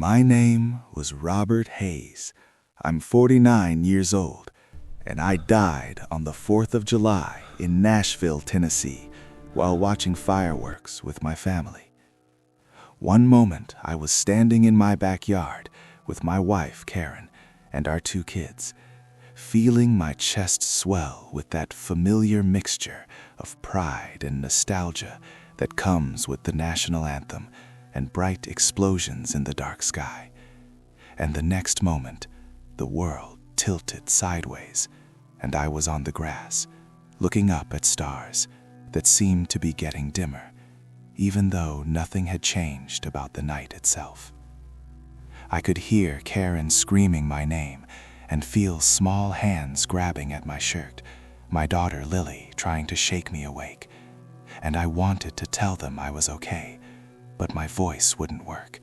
My name was Robert Hayes. I'm 49 years old, and I died on the 4th of July in Nashville, Tennessee, while watching fireworks with my family. One moment, I was standing in my backyard with my wife, Karen, and our 2 kids, feeling my chest swell with that familiar mixture of pride and nostalgia that comes with the national anthem and bright explosions in the dark sky. And the next moment, the world tilted sideways, and I was on the grass, looking up at stars that seemed to be getting dimmer, even though nothing had changed about the night itself. I could hear Karen screaming my name and feel small hands grabbing at my shirt, my daughter Lily trying to shake me awake, and I wanted to tell them I was okay, but my voice wouldn't work,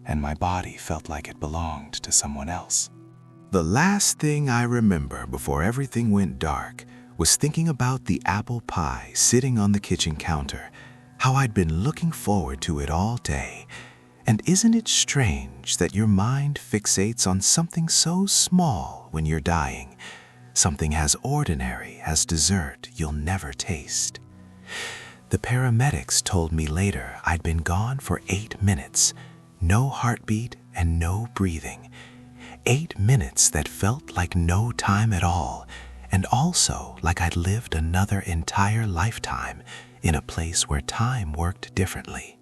and my body felt like it belonged to someone else. The last thing I remember before everything went dark was thinking about the apple pie sitting on the kitchen counter, how I'd been looking forward to it all day. And isn't it strange that your mind fixates on something so small when you're dying, something as ordinary as dessert you'll never taste? The paramedics told me later I'd been gone for 8 minutes, no heartbeat and no breathing. 8 minutes that felt like no time at all, and also like I'd lived another entire lifetime in a place where time worked differently.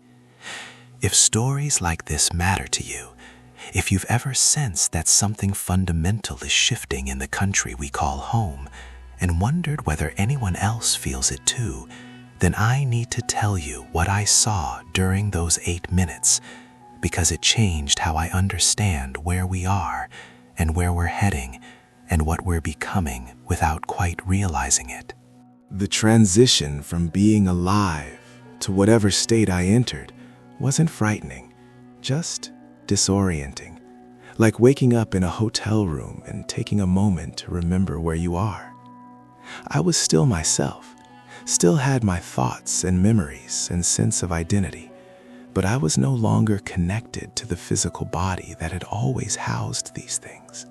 If stories like this matter to you, if you've ever sensed that something fundamental is shifting in the country we call home, and wondered whether anyone else feels it too, then I need to tell you what I saw during those 8 minutes, because it changed how I understand where we are and where we're heading and what we're becoming without quite realizing it. The transition from being alive to whatever state I entered wasn't frightening, just disorienting, like waking up in a hotel room and taking a moment to remember where you are. I was still myself, still had my thoughts and memories and sense of identity, but I was no longer connected to the physical body that had always housed these things.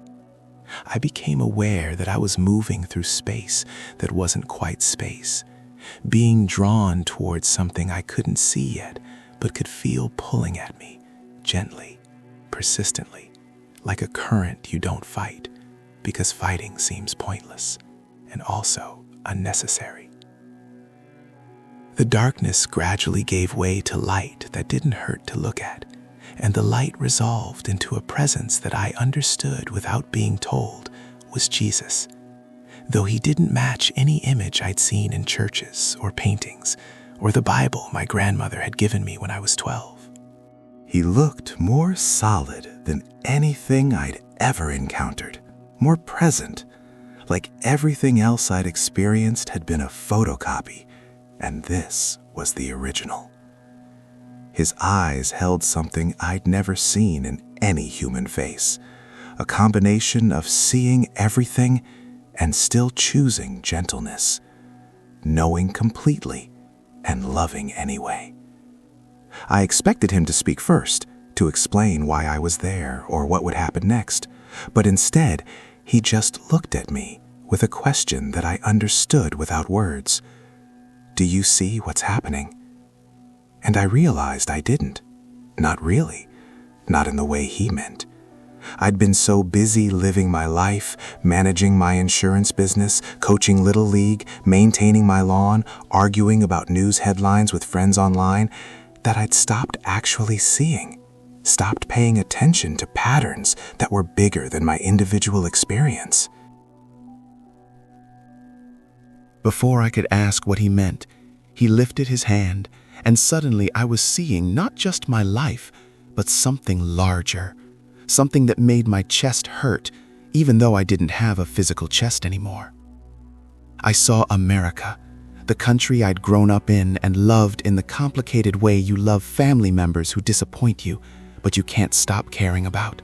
I became aware that I was moving through space that wasn't quite space, being drawn towards something I couldn't see yet, but could feel pulling at me, gently, persistently, like a current you don't fight, because fighting seems pointless and also unnecessary. The darkness gradually gave way to light that didn't hurt to look at, and the light resolved into a presence that I understood without being told was Jesus, though he didn't match any image I'd seen in churches or paintings or the Bible my grandmother had given me when I was 12. He looked more solid than anything I'd ever encountered, more present, like everything else I'd experienced had been a photocopy, and this was the original. His eyes held something I'd never seen in any human face, a combination of seeing everything and still choosing gentleness, knowing completely and loving anyway. I expected him to speak first, to explain why I was there or what would happen next, but instead, he just looked at me with a question that I understood without words. Do you see what's happening? And I realized I didn't. Not really. Not in the way he meant. I'd been so busy living my life, managing my insurance business, coaching Little League, maintaining my lawn, arguing about news headlines with friends online, that I'd stopped actually seeing, stopped paying attention to patterns that were bigger than my individual experience. Before I could ask what he meant, he lifted his hand, and suddenly I was seeing not just my life, but something larger, something that made my chest hurt, even though I didn't have a physical chest anymore. I saw America, the country I'd grown up in and loved in the complicated way you love family members who disappoint you, but you can't stop caring about.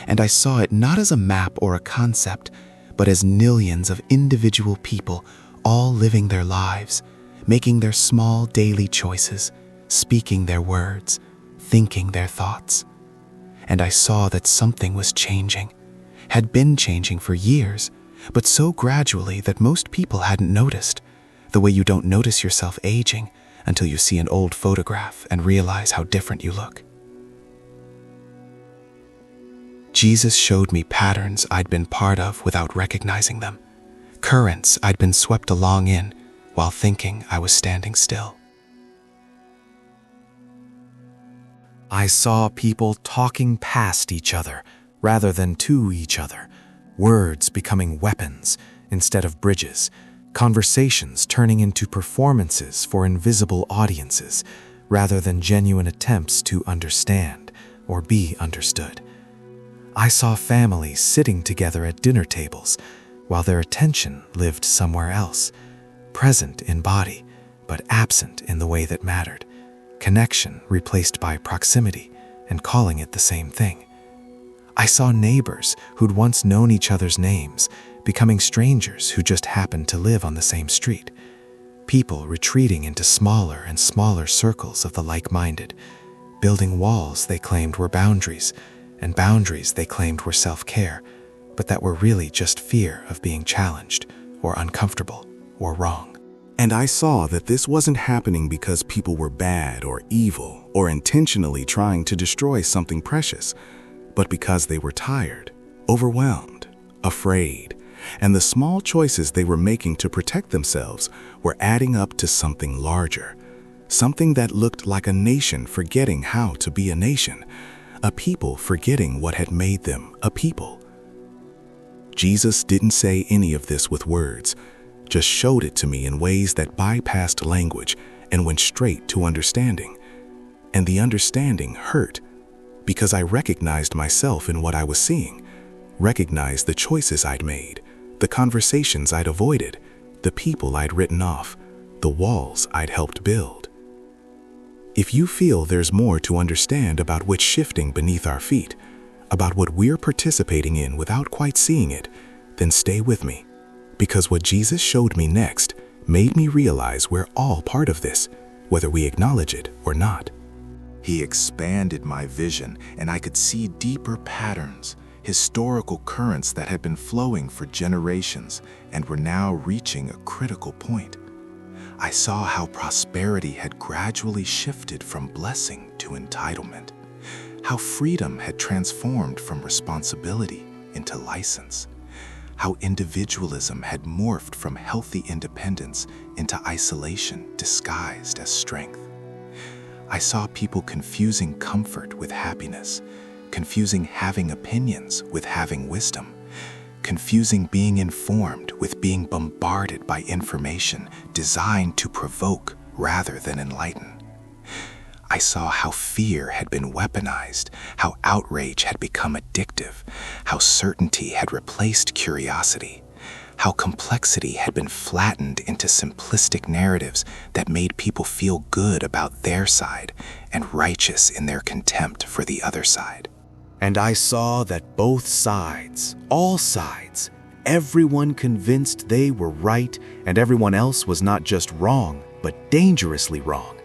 And I saw it not as a map or a concept, but as millions of individual people all living their lives, making their small daily choices, speaking their words, thinking their thoughts. and I saw that something was changing, had been changing for years, but so gradually that most people hadn't noticed, the way you don't notice yourself aging until you see an old photograph and realize how different you look. Jesus showed me patterns I'd been part of without recognizing them, currents I'd been swept along in while thinking I was standing still. I saw people talking past each other rather than to each other, words becoming weapons instead of bridges, conversations turning into performances for invisible audiences rather than genuine attempts to understand or be understood. I saw families sitting together at dinner tables while their attention lived somewhere else, present in body, but absent in the way that mattered, connection replaced by proximity and calling it the same thing. I saw neighbors who'd once known each other's names becoming strangers who just happened to live on the same street, people retreating into smaller and smaller circles of the like-minded, building walls they claimed were boundaries, and boundaries they claimed were self-care, but that were really just fear of being challenged or uncomfortable or wrong. And I saw that this wasn't happening because people were bad or evil or intentionally trying to destroy something precious, but because they were tired, overwhelmed, afraid, and the small choices they were making to protect themselves were adding up to something larger, something that looked like a nation forgetting how to be a nation, a people forgetting what had made them a people. Jesus didn't say any of this with words, just showed it to me in ways that bypassed language and went straight to understanding. And the understanding hurt, because I recognized myself in what I was seeing, recognized the choices I'd made, the conversations I'd avoided, the people I'd written off, the walls I'd helped build. If you feel there's more to understand about what's shifting beneath our feet, about what we're participating in without quite seeing it, then stay with me, because what Jesus showed me next made me realize we're all part of this, whether we acknowledge it or not. He expanded my vision, and I could see deeper patterns, historical currents that had been flowing for generations and were now reaching a critical point. I saw how prosperity had gradually shifted from blessing to entitlement, how freedom had transformed from responsibility into license, how individualism had morphed from healthy independence into isolation disguised as strength. I saw people confusing comfort with happiness, confusing having opinions with having wisdom, confusing being informed with being bombarded by information designed to provoke rather than enlighten. I saw how fear had been weaponized, how outrage had become addictive, how certainty had replaced curiosity, how complexity had been flattened into simplistic narratives that made people feel good about their side and righteous in their contempt for the other side. And I saw that both sides, all sides, everyone convinced they were right and everyone else was not just wrong, but dangerously wrong,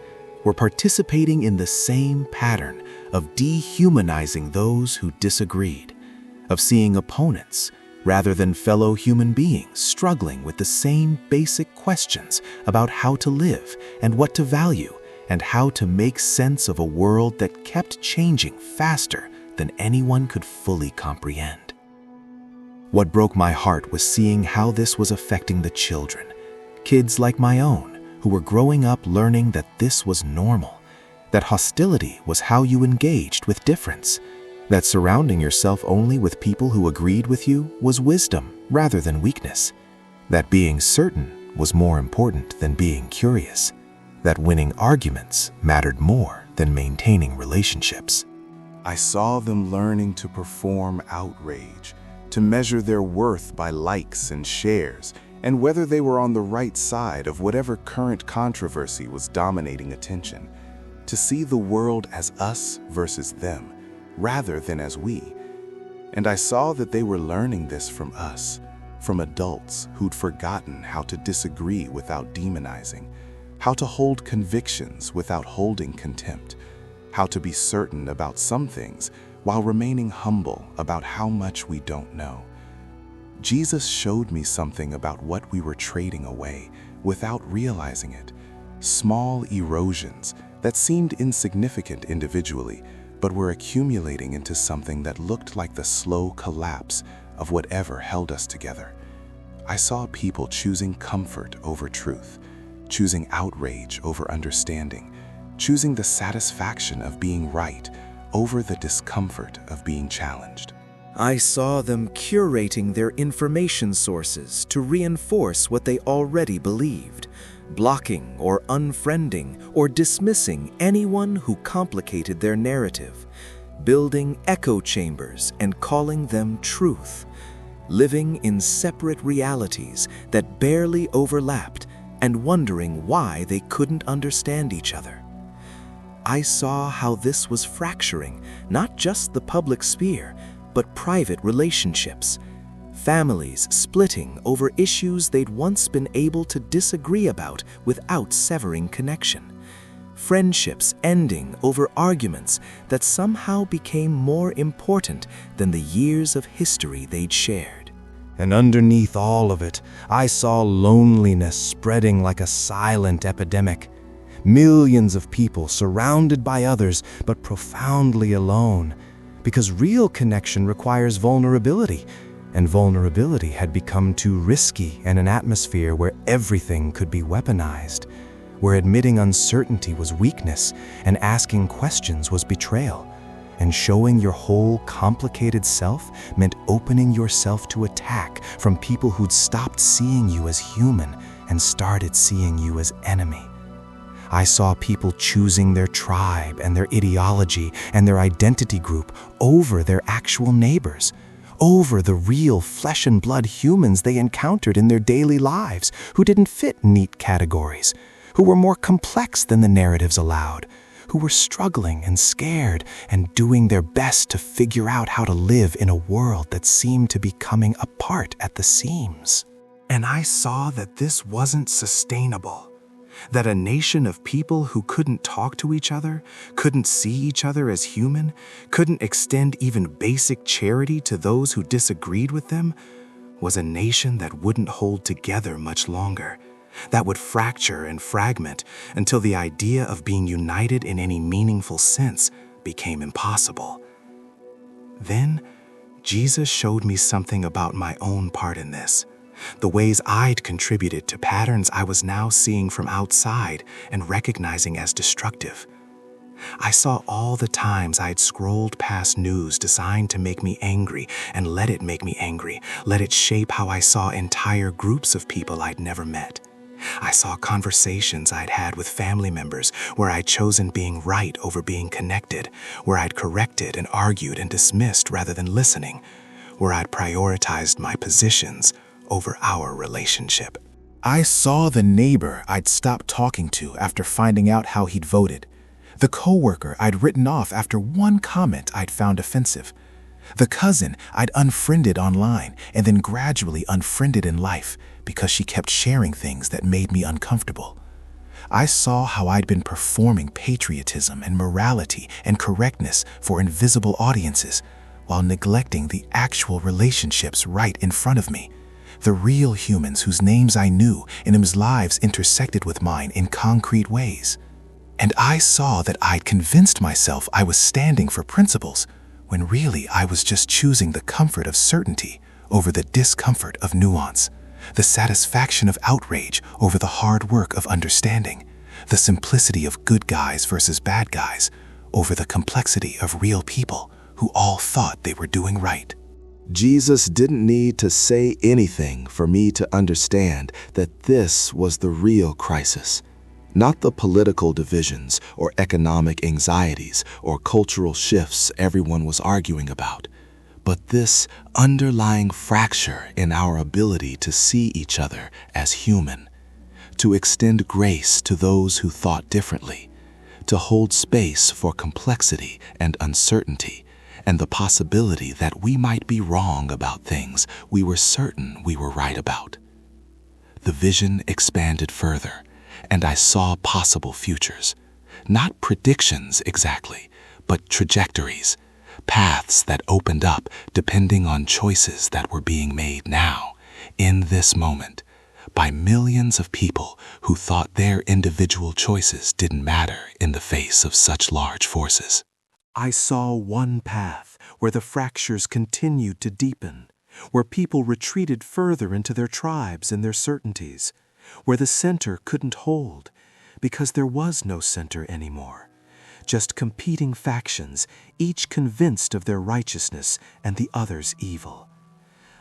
were participating in the same pattern of dehumanizing those who disagreed, of seeing opponents rather than fellow human beings struggling with the same basic questions about how to live and what to value and how to make sense of a world that kept changing faster than anyone could fully comprehend. What broke my heart was seeing how this was affecting the children, kids like my own, who were growing up learning that this was normal, that hostility was how you engaged with difference, that surrounding yourself only with people who agreed with you was wisdom rather than weakness, that being certain was more important than being curious, that winning arguments mattered more than maintaining relationships. I saw them learning to perform outrage, to measure their worth by likes and shares, and whether they were on the right side of whatever current controversy was dominating attention, to see the world as us versus them, rather than as we. And I saw that they were learning this from us, from adults who'd forgotten how to disagree without demonizing, how to hold convictions without holding contempt, how to be certain about some things while remaining humble about how much we don't know. Jesus showed me something about what we were trading away without realizing it. Small erosions that seemed insignificant individually, but were accumulating into something that looked like the slow collapse of whatever held us together. I saw people choosing comfort over truth, choosing outrage over understanding, choosing the satisfaction of being right over the discomfort of being challenged. I saw them curating their information sources to reinforce what they already believed, blocking or unfriending or dismissing anyone who complicated their narrative, building echo chambers and calling them truth, living in separate realities that barely overlapped and wondering why they couldn't understand each other. I saw how this was fracturing not just the public sphere, but private relationships, families splitting over issues they'd once been able to disagree about without severing connection, friendships ending over arguments that somehow became more important than the years of history they'd shared. And underneath all of it, I saw loneliness spreading like a silent epidemic. Millions of people surrounded by others, but profoundly alone. Because real connection requires vulnerability, and vulnerability had become too risky in an atmosphere where everything could be weaponized, where admitting uncertainty was weakness and asking questions was betrayal, and showing your whole complicated self meant opening yourself to attack from people who'd stopped seeing you as human and started seeing you as enemy. I saw people choosing their tribe and their ideology and their identity group over their actual neighbors, over the real flesh and blood humans they encountered in their daily lives who didn't fit neat categories, who were more complex than the narratives allowed, who were struggling and scared and doing their best to figure out how to live in a world that seemed to be coming apart at the seams. And I saw that this wasn't sustainable. That a nation of people who couldn't talk to each other, couldn't see each other as human, couldn't extend even basic charity to those who disagreed with them, was a nation that wouldn't hold together much longer, that would fracture and fragment until the idea of being united in any meaningful sense became impossible. Then, Jesus showed me something about my own part in this. The ways I'd contributed to patterns I was now seeing from outside and recognizing as destructive. I saw all the times I'd scrolled past news designed to make me angry and let it make me angry, let it shape how I saw entire groups of people I'd never met. I saw conversations I'd had with family members where I'd chosen being right over being connected, where I'd corrected and argued and dismissed rather than listening, where I'd prioritized my positions over our relationship. I saw the neighbor I'd stopped talking to after finding out how he'd voted, the coworker I'd written off after one comment I'd found offensive, the cousin I'd unfriended online and then gradually unfriended in life because she kept sharing things that made me uncomfortable. I saw how I'd been performing patriotism and morality and correctness for invisible audiences while neglecting the actual relationships right in front of me, the real humans whose names I knew and whose lives intersected with mine in concrete ways. And I saw that I'd convinced myself I was standing for principles, when really I was just choosing the comfort of certainty over the discomfort of nuance, the satisfaction of outrage over the hard work of understanding, the simplicity of good guys versus bad guys over the complexity of real people who all thought they were doing right. Jesus didn't need to say anything for me to understand that this was the real crisis. Not the political divisions or economic anxieties or cultural shifts everyone was arguing about, but this underlying fracture in our ability to see each other as human, to extend grace to those who thought differently, to hold space for complexity and uncertainty, and the possibility that we might be wrong about things we were certain we were right about. The vision expanded further, and I saw possible futures, not predictions exactly, but trajectories, paths that opened up depending on choices that were being made now, in this moment, by millions of people who thought their individual choices didn't matter in the face of such large forces. I saw one path where the fractures continued to deepen, where people retreated further into their tribes and their certainties, where the center couldn't hold, because there was no center anymore. Just competing factions, each convinced of their righteousness and the other's evil.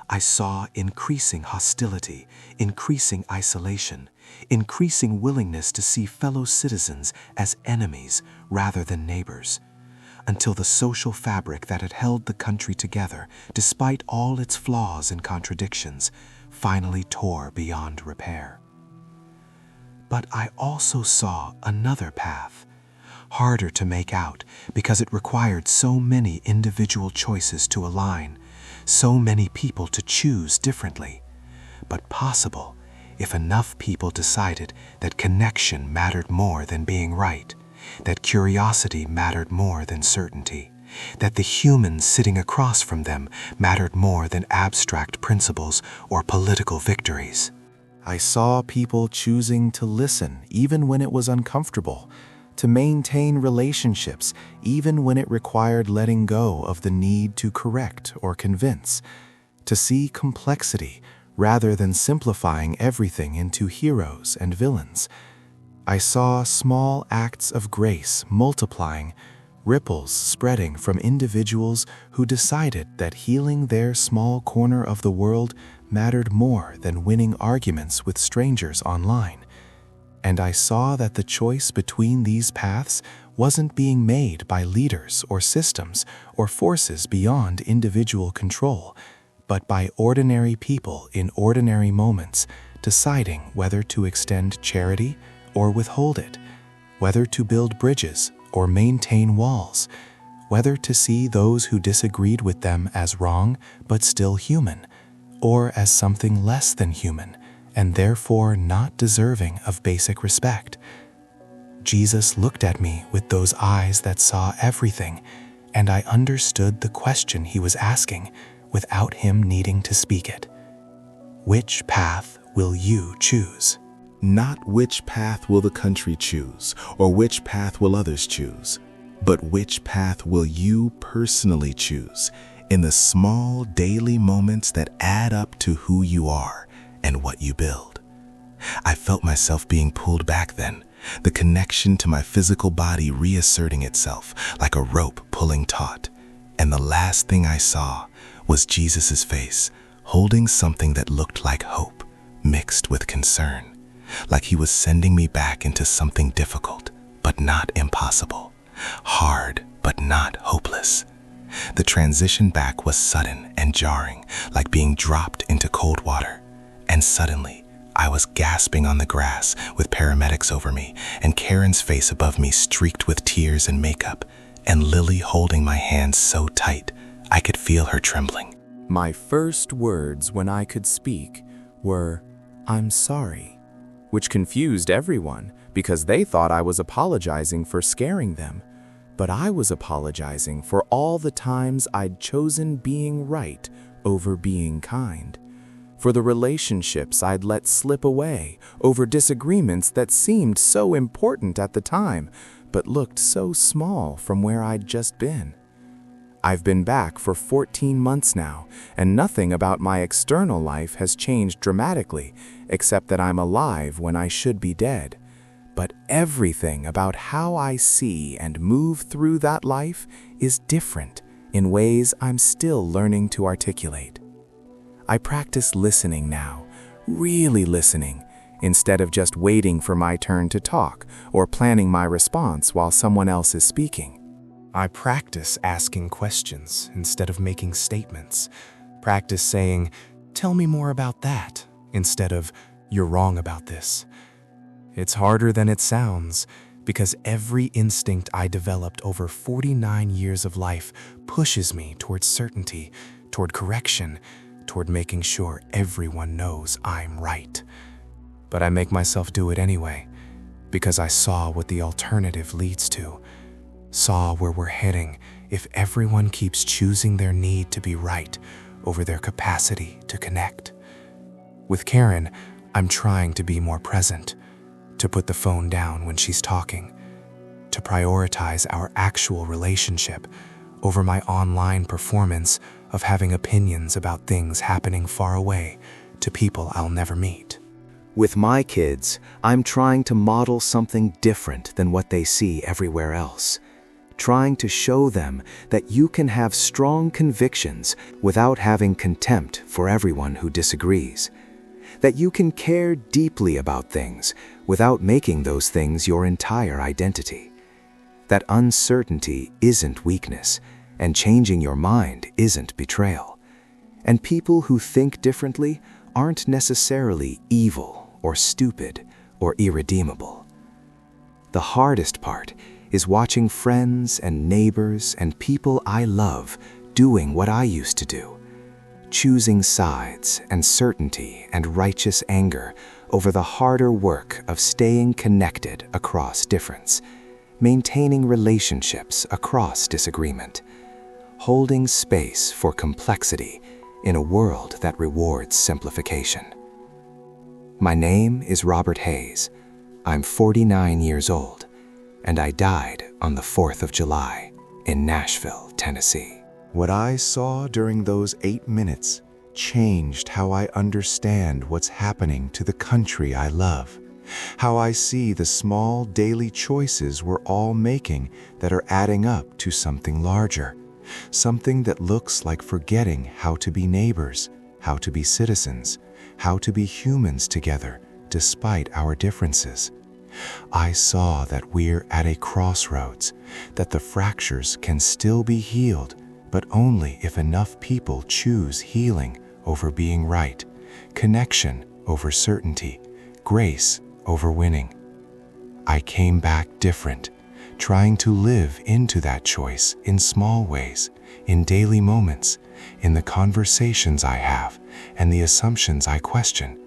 I saw increasing hostility, increasing isolation, increasing willingness to see fellow citizens as enemies rather than neighbors, until the social fabric that had held the country together, despite all its flaws and contradictions, finally tore beyond repair. But I also saw another path, harder to make out because it required so many individual choices to align, so many people to choose differently, but possible if enough people decided that connection mattered more than being right, that curiosity mattered more than certainty, that the humans sitting across from them mattered more than abstract principles or political victories. I saw people choosing to listen even when it was uncomfortable, to maintain relationships even when it required letting go of the need to correct or convince, to see complexity rather than simplifying everything into heroes and villains. I saw small acts of grace multiplying, ripples spreading from individuals who decided that healing their small corner of the world mattered more than winning arguments with strangers online. And I saw that the choice between these paths wasn't being made by leaders or systems or forces beyond individual control, but by ordinary people in ordinary moments deciding whether to extend charity or withhold it, whether to build bridges or maintain walls, whether to see those who disagreed with them as wrong but still human, or as something less than human, and therefore not deserving of basic respect. Jesus looked at me with those eyes that saw everything, and I understood the question he was asking without him needing to speak it. Which path will you choose? Not which path will the country choose, or which path will others choose, but which path will you personally choose in the small daily moments that add up to who you are and what you build. I felt myself being pulled back then, the connection to my physical body reasserting itself like a rope pulling taut, and the last thing I saw was Jesus' face holding something that looked like hope mixed with concern, like he was sending me back into something difficult but not impossible, hard but not hopeless. The transition back was sudden and jarring, like being dropped into cold water. And suddenly, I was gasping on the grass with paramedics over me and Karen's face above me streaked with tears and makeup, and Lily holding my hand so tight I could feel her trembling. My first words when I could speak were, "I'm sorry," which confused everyone because they thought I was apologizing for scaring them. But I was apologizing for all the times I'd chosen being right over being kind, for the relationships I'd let slip away over disagreements that seemed so important at the time, but looked so small from where I'd just been. I've been back for 14 months now, and nothing about my external life has changed dramatically, except that I'm alive when I should be dead. But everything about how I see and move through that life is different in ways I'm still learning to articulate. I practice listening now, really listening, instead of just waiting for my turn to talk or planning my response while someone else is speaking. I practice asking questions instead of making statements. Practice saying, "Tell me more about that," instead of, "You're wrong about this." It's harder than it sounds, because every instinct I developed over 49 years of life pushes me toward certainty, toward correction, toward making sure everyone knows I'm right. But I make myself do it anyway, because I saw what the alternative leads to. saw where we're heading if everyone keeps choosing their need to be right over their capacity to connect. With Karen, I'm trying to be more present, to put the phone down when she's talking, to prioritize our actual relationship over my online performance of having opinions about things happening far away to people I'll never meet. With my kids, I'm trying to model something different than what they see everywhere else. Trying to show them that you can have strong convictions without having contempt for everyone who disagrees. That you can care deeply about things without making those things your entire identity. That uncertainty isn't weakness, and changing your mind isn't betrayal. And people who think differently aren't necessarily evil or stupid or irredeemable. The hardest part is watching friends and neighbors and people I love doing what I used to do, choosing sides and certainty and righteous anger over the harder work of staying connected across difference, maintaining relationships across disagreement, holding space for complexity in a world that rewards simplification. My name is Robert Hayes. I'm 49 years old, and I died on the 4th of July in Nashville, Tennessee. What I saw during those 8 minutes changed how I understand what's happening to the country I love, how I see the small daily choices we're all making that are adding up to something larger, something that looks like forgetting how to be neighbors, how to be citizens, how to be humans together despite our differences. I saw that we're at a crossroads, that the fractures can still be healed, but only if enough people choose healing over being right, connection over certainty, grace over winning. I came back different, trying to live into that choice in small ways, in daily moments, in the conversations I have, and the assumptions I question,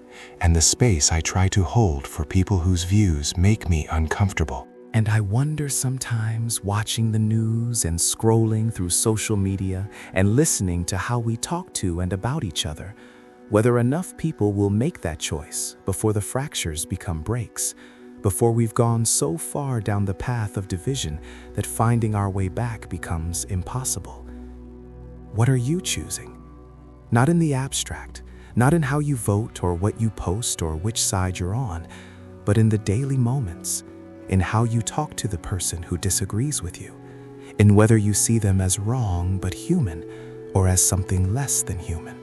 and the space I try to hold for people whose views make me uncomfortable. And I wonder sometimes, watching the news and scrolling through social media and listening to how we talk to and about each other, whether enough people will make that choice before the fractures become breaks, before we've gone so far down the path of division that finding our way back becomes impossible. What are you choosing? Not in the abstract, not in how you vote or what you post or which side you're on, but in the daily moments, in how you talk to the person who disagrees with you, in whether you see them as wrong but human or as something less than human.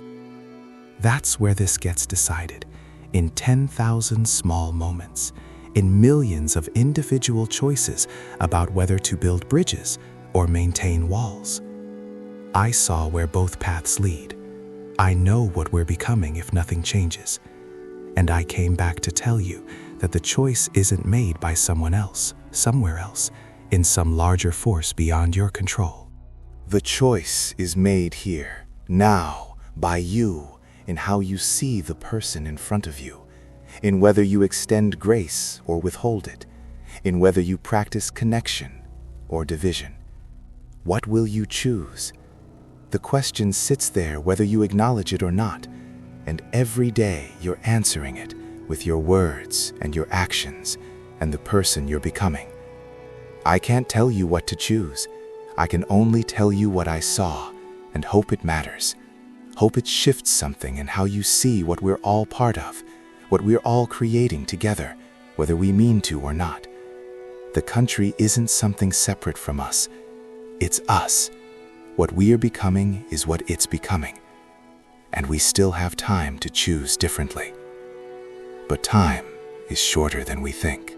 That's where this gets decided, in 10,000 small moments, in millions of individual choices about whether to build bridges or maintain walls. I saw where both paths lead. I know what we're becoming if nothing changes. And I came back to tell you that the choice isn't made by someone else, somewhere else, in some larger force beyond your control. The choice is made here, now, by you, in how you see the person in front of you, in whether you extend grace or withhold it, in whether you practice connection or division. What will you choose? The question sits there whether you acknowledge it or not, and every day you're answering it with your words and your actions and the person you're becoming. I can't tell you what to choose. I can only tell you what I saw and hope it matters. Hope it shifts something in how you see what we're all part of, what we're all creating together, whether we mean to or not. The country isn't something separate from us. It's us. What we are becoming is what it's becoming. And we still have time to choose differently. But time is shorter than we think.